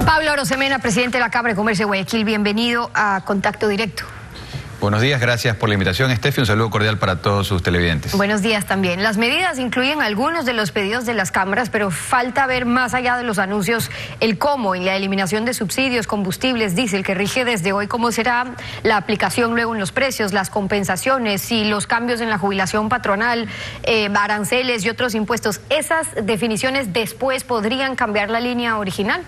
Pablo Arosemena, presidente de la Cámara de Comercio de Guayaquil, bienvenido a Contacto Directo. Buenos días, gracias por la invitación, Estefi. Un saludo cordial para todos sus televidentes. Buenos días también. Las medidas incluyen algunos de los pedidos de las cámaras, pero falta ver más allá de los anuncios el cómo en la eliminación de subsidios, combustibles, diésel, que rige desde hoy, cómo será la aplicación luego en los precios, las compensaciones y los cambios en la jubilación patronal, aranceles y otros impuestos. ¿Esas definiciones después podrían cambiar la línea original?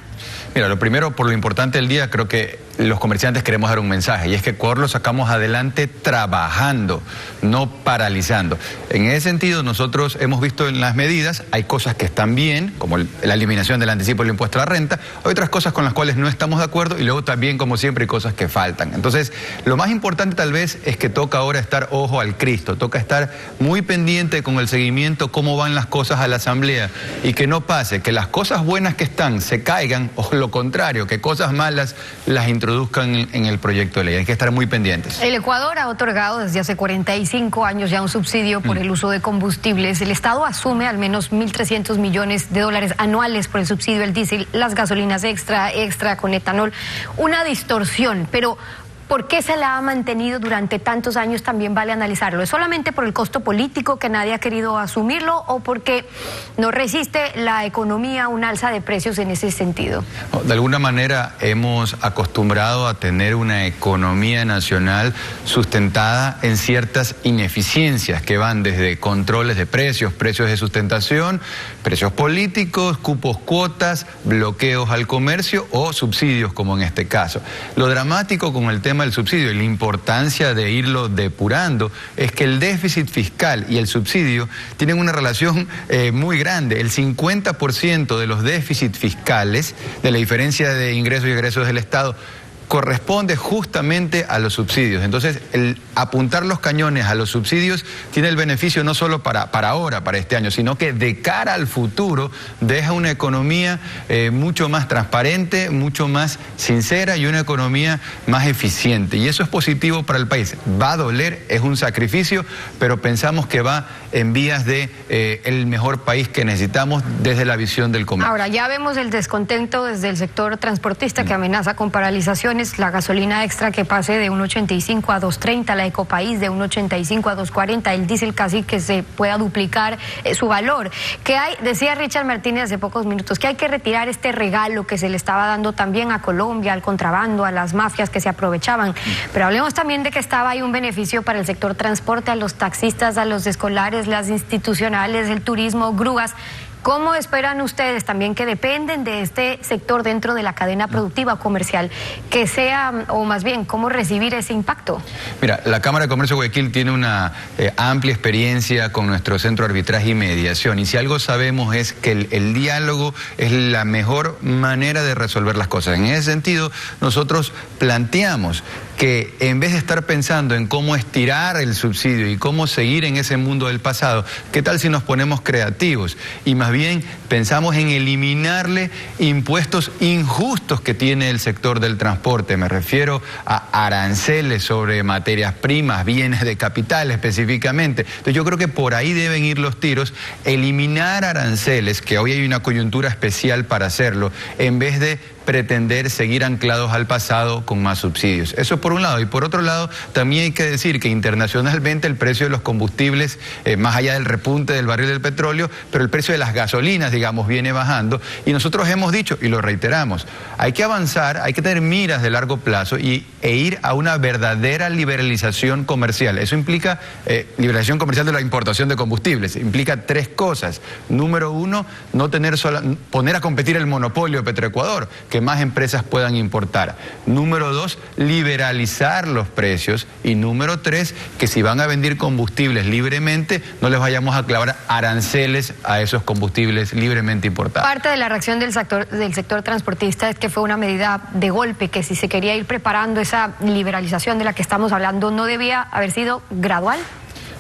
Mira, lo primero, por lo importante del día, creo que los comerciantes queremos dar un mensaje, y es que Ecuador lo sacamos adelante trabajando, no paralizando. En ese sentido, nosotros hemos visto en las medidas, hay cosas que están bien, como la eliminación del anticipo del impuesto a la renta, hay otras cosas con las cuales no estamos de acuerdo, y luego también, como siempre, hay cosas que faltan. Entonces, lo más importante tal vez es que toca ahora estar ojo al Cristo, toca estar muy pendiente con el seguimiento, cómo van las cosas a la Asamblea, y que no pase que las cosas buenas que están se caigan, o lo contrario, que cosas malas las introduzcan en el proyecto de ley. Hay que estar muy pendientes. El Ecuador ha otorgado desde hace 45 años ya un subsidio por el uso de combustibles. El Estado asume al menos 1.300 millones de dólares anuales por el subsidio del diésel, las gasolinas extra con etanol. Una distorsión, pero ¿por qué se la ha mantenido durante tantos años? También vale analizarlo. ¿Es solamente por el costo político que nadie ha querido asumirlo o porque no resiste la economía a un alza de precios en ese sentido? De alguna manera hemos acostumbrado a tener una economía nacional sustentada en ciertas ineficiencias que van desde controles de precios, precios de sustentación, precios políticos, cupos, cuotas, bloqueos al comercio o subsidios como en este caso. Lo dramático con el tema del subsidio y la importancia de irlo depurando es que el déficit fiscal y el subsidio tienen una relación muy grande. El 50% de los déficits fiscales, de la diferencia de ingresos y egresos del Estado, corresponde justamente a los subsidios. Entonces, el apuntar los cañones a los subsidios tiene el beneficio no solo para ahora, para este año, sino que de cara al futuro deja una economía mucho más transparente, mucho más sincera y una economía más eficiente. Y eso es positivo para el país. Va a doler, es un sacrificio, pero pensamos que va en vías de el mejor país que necesitamos desde la visión del comercio. Ahora, ya vemos el descontento desde el sector transportista que amenaza con paralización. La gasolina extra que pase de 1.85 a 2.30, la Ecopaís de 1.85 a 2.40, el diésel casi que se pueda duplicar su valor. Que hay, decía Richard Martínez hace pocos minutos, que hay que retirar este regalo que se le estaba dando también a Colombia, al contrabando, a las mafias que se aprovechaban. Pero hablemos también de que estaba ahí un beneficio para el sector transporte, a los taxistas, a los escolares, las institucionales, el turismo, grúas. ¿Cómo esperan ustedes también que dependen de este sector dentro de la cadena productiva o comercial, que sea, o más bien, cómo recibir ese impacto? Mira, la Cámara de Comercio de Guayaquil tiene una amplia experiencia con nuestro centro de arbitraje y mediación, y si algo sabemos es que el diálogo es la mejor manera de resolver las cosas. En ese sentido, nosotros planteamos que en vez de estar pensando en cómo estirar el subsidio y cómo seguir en ese mundo del pasado, ¿qué tal si nos ponemos creativos y más bien pensamos en eliminarle impuestos injustos que tiene el sector del transporte? Me refiero a aranceles sobre materias primas, bienes de capital específicamente. Entonces yo creo que por ahí deben ir los tiros, eliminar aranceles, que hoy hay una coyuntura especial para hacerlo, en vez de pretender seguir anclados al pasado con más subsidios. Eso por un lado. Y por otro lado, también hay que decir que internacionalmente el precio de los combustibles, más allá del repunte del barril del petróleo, pero el precio de las gasolinas, digamos, viene bajando. Y nosotros hemos dicho, y lo reiteramos, hay que avanzar, hay que tener miras de largo plazo e ir a una verdadera liberalización comercial. Eso implica liberalización comercial de la importación de combustibles. Implica tres cosas. Número uno, no tener poner a competir el monopolio de Petroecuador, que más empresas puedan importar. Número dos, liberalizar los precios. Y número tres, que si van a vender combustibles libremente, no les vayamos a clavar aranceles a esos combustibles libremente importados. Parte de la reacción del sector transportista es que fue una medida de golpe, que si se quería ir preparando esa liberalización de la que estamos hablando, ¿no debía haber sido gradual?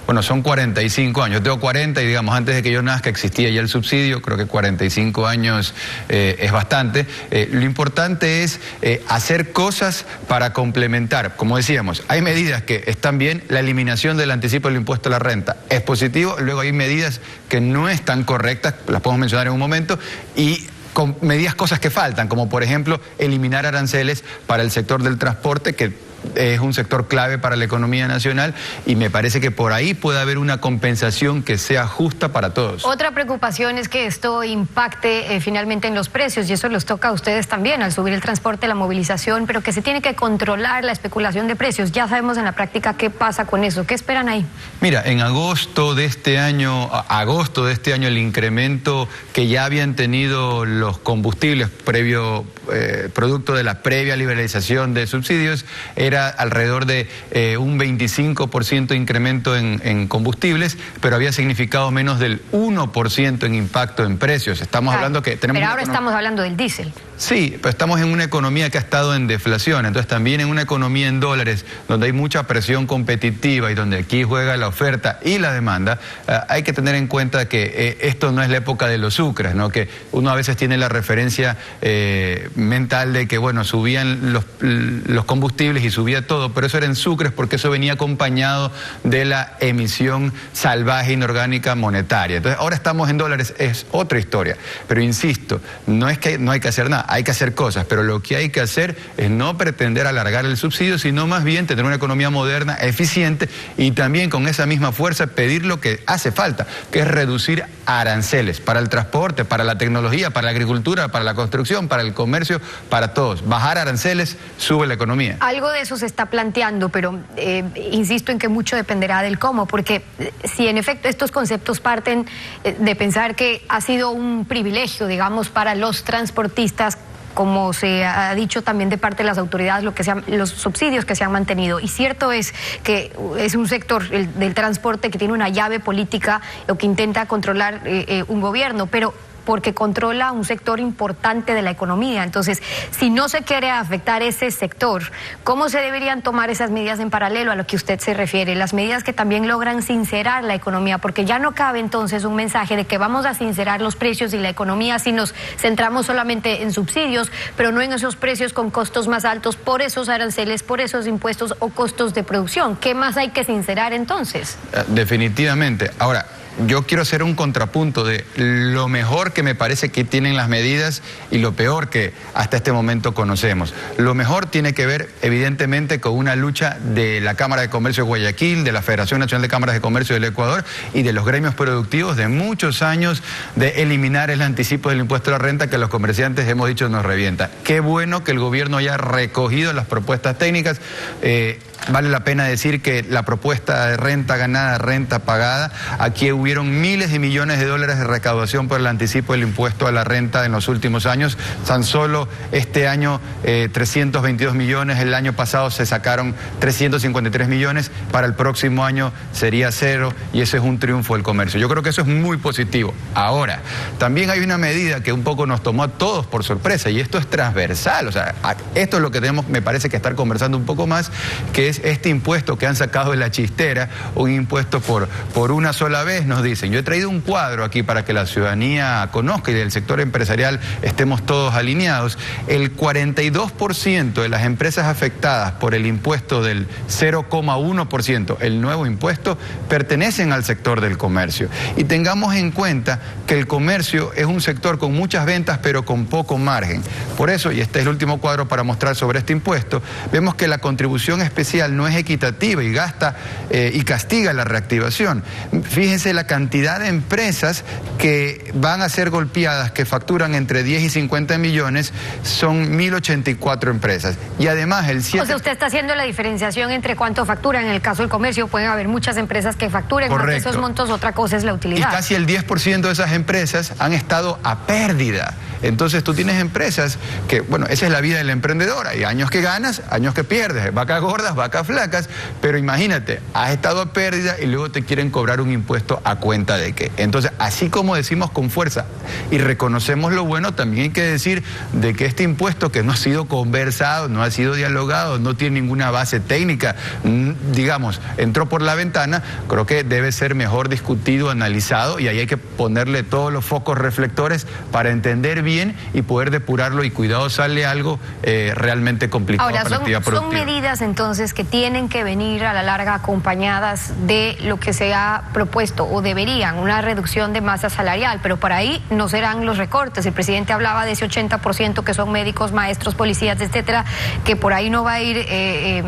Bueno, son 45 años. Yo tengo 40 y digamos, antes de que yo nazca existía ya el subsidio. Creo que 45 años es bastante. Lo importante es hacer cosas para complementar. Como decíamos, hay medidas que están bien. La eliminación del anticipo del impuesto a la renta es positivo. Luego hay medidas que no están correctas, las podemos mencionar en un momento, y con medidas, cosas que faltan, como por ejemplo eliminar aranceles para el sector del transporte, que es un sector clave para la economía nacional, y me parece que por ahí puede haber una compensación que sea justa para todos. Otra preocupación es que esto impacte finalmente en los precios, y eso los toca a ustedes también al subir el transporte, la movilización, pero que se tiene que controlar la especulación de precios. Ya sabemos en la práctica qué pasa con eso. ¿Qué esperan ahí? Mira, en agosto de este año, el incremento que ya habían tenido los combustibles producto de la previa liberalización de subsidios, era alrededor de un 25% incremento en combustibles, pero había significado menos del 1% en impacto en precios. Estamos hablando que tenemos... Pero ahora estamos hablando del diésel. Sí, pero estamos en una economía que ha estado en deflación, entonces también en una economía en dólares, donde hay mucha presión competitiva y donde aquí juega la oferta y la demanda, hay que tener en cuenta que esto no es la época de los sucres, ¿no? Que uno a veces tiene la referencia mental de que, bueno, subían los combustibles y subía todo, pero eso era en sucres porque eso venía acompañado de la emisión salvaje inorgánica monetaria. Entonces ahora estamos en dólares, es otra historia, pero insisto, no es que no hay que hacer nada, hay que hacer cosas, pero lo que hay que hacer es no pretender alargar el subsidio, sino más bien tener una economía moderna, eficiente, y también con esa misma fuerza pedir lo que hace falta, que es reducir aranceles para el transporte, para la tecnología, para la agricultura, para la construcción, para el comercio, para todos. Bajar aranceles sube la economía. Algo de eso se está planteando, pero insisto en que mucho dependerá del cómo, porque si en efecto estos conceptos parten de pensar que ha sido un privilegio, digamos, para los transportistas, como se ha dicho también de parte de las autoridades, los subsidios que se han mantenido. Y cierto es que es un sector del transporte que tiene una llave política o que intenta controlar un gobierno, pero porque controla un sector importante de la economía. Entonces, si no se quiere afectar ese sector, ¿cómo se deberían tomar esas medidas en paralelo a lo que usted se refiere? Las medidas que también logran sincerar la economía, porque ya no cabe entonces un mensaje de que vamos a sincerar los precios y la economía si nos centramos solamente en subsidios, pero no en esos precios con costos más altos por esos aranceles, por esos impuestos o costos de producción. ¿Qué más hay que sincerar entonces? Definitivamente. Ahora, yo quiero hacer un contrapunto de lo mejor que me parece que tienen las medidas y lo peor que hasta este momento conocemos. Lo mejor tiene que ver, evidentemente, con una lucha de la Cámara de Comercio de Guayaquil, de la Federación Nacional de Cámaras de Comercio del Ecuador y de los gremios productivos de muchos años de eliminar el anticipo del impuesto a la renta que los comerciantes hemos dicho nos revienta. Qué bueno que el gobierno haya recogido las propuestas técnicas. Vale la pena decir que la propuesta de renta ganada, renta pagada, aquí hubieron miles de millones de dólares de recaudación por el anticipo del impuesto a la renta en los últimos años. Tan solo este año 322 millones, el año pasado se sacaron 353 millones, para el próximo año sería cero, y ese es un triunfo del comercio. Yo creo que eso es muy positivo. Ahora, también hay una medida que un poco nos tomó a todos por sorpresa, y esto es transversal, o sea, esto es lo que tenemos, me parece, que estar conversando un poco más, que es este impuesto que han sacado de la chistera, un impuesto por una sola vez, nos dicen. Yo he traído un cuadro aquí para que la ciudadanía conozca y del sector empresarial estemos todos alineados. El 42% de las empresas afectadas por el impuesto del 0,1%, el nuevo impuesto, pertenecen al sector del comercio. Y tengamos en cuenta que el comercio es un sector con muchas ventas pero con poco margen. Por eso, y este es el último cuadro para mostrar sobre este impuesto, vemos que la contribución especial no es equitativa y gasta y castiga la reactivación. Fíjense la cantidad de empresas que van a ser golpeadas, que facturan entre 10 y 50 millones, son 1.084 empresas. Y además el 7... O sea, usted está haciendo la diferenciación entre cuánto facturan. En el caso del comercio pueden haber muchas empresas que facturen más de esos montos, otra cosa es la utilidad. Y casi el 10% de esas empresas han estado a pérdida. Entonces tú tienes empresas que, bueno, esa es la vida del emprendedor. Hay años que ganas, años que pierdes, vacas gordas, vacas flacas, pero imagínate, has estado a pérdida y luego te quieren cobrar un impuesto a cuenta de qué. Entonces, así como decimos con fuerza y reconocemos lo bueno, también hay que decir de que este impuesto que no ha sido conversado, no ha sido dialogado, no tiene ninguna base técnica, digamos, entró por la ventana, creo que debe ser mejor discutido, analizado, y ahí hay que ponerle todos los focos reflectores para entender bien y poder depurarlo y cuidado sale algo realmente complicado ahora, para la actividad productiva. Son medidas entonces que tienen que venir a la larga acompañadas de lo que se ha propuesto, o deberían, una reducción de masa salarial, pero por ahí no serán los recortes. El presidente hablaba de ese 80% que son médicos, maestros, policías, etcétera, que por ahí no va a ir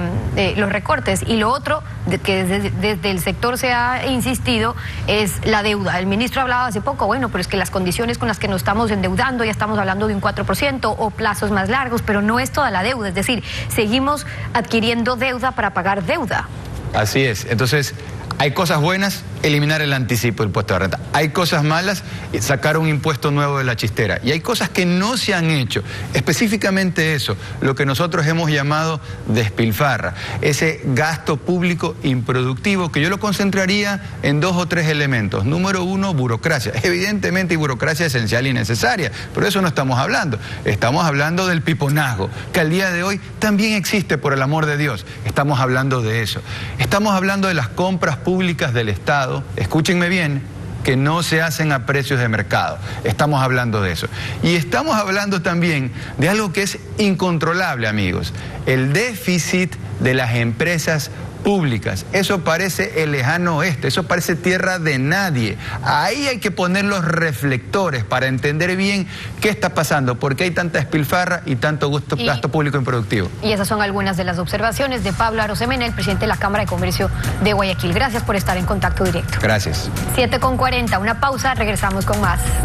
los recortes. Y lo otro, que desde el sector se ha insistido, es la deuda. El ministro hablaba hace poco, bueno, pero es que las condiciones con las que nos estamos endeudando, ya estamos hablando de un 4% o plazos más largos, pero no es toda la deuda, es decir, seguimos adquiriendo deuda para pagar deuda. Así es, entonces hay cosas buenas, eliminar el anticipo del impuesto de renta. Hay cosas malas, sacar un impuesto nuevo de la chistera. Y hay cosas que no se han hecho. Específicamente eso, lo que nosotros hemos llamado despilfarra. Ese gasto público improductivo que yo lo concentraría en 2 o 3 elementos. Número 1, burocracia. Evidentemente hay burocracia esencial y necesaria, pero de eso no estamos hablando. Estamos hablando del piponazgo, que al día de hoy también existe, por el amor de Dios. Estamos hablando de eso. Estamos hablando de las compras públicas del Estado. Escúchenme bien, que no se hacen a precios de mercado. Estamos hablando de eso. Y estamos hablando también de algo que es incontrolable, amigos. El déficit de las empresas públicas. Eso parece el lejano oeste, eso parece tierra de nadie. Ahí hay que poner los reflectores para entender bien qué está pasando, por qué hay tanta despilfarra y tanto gasto público improductivo. Y esas son algunas de las observaciones de Pablo Arosemena, el presidente de la Cámara de Comercio de Guayaquil. Gracias por estar en contacto directo. Gracias. 7:40, una pausa, regresamos con más.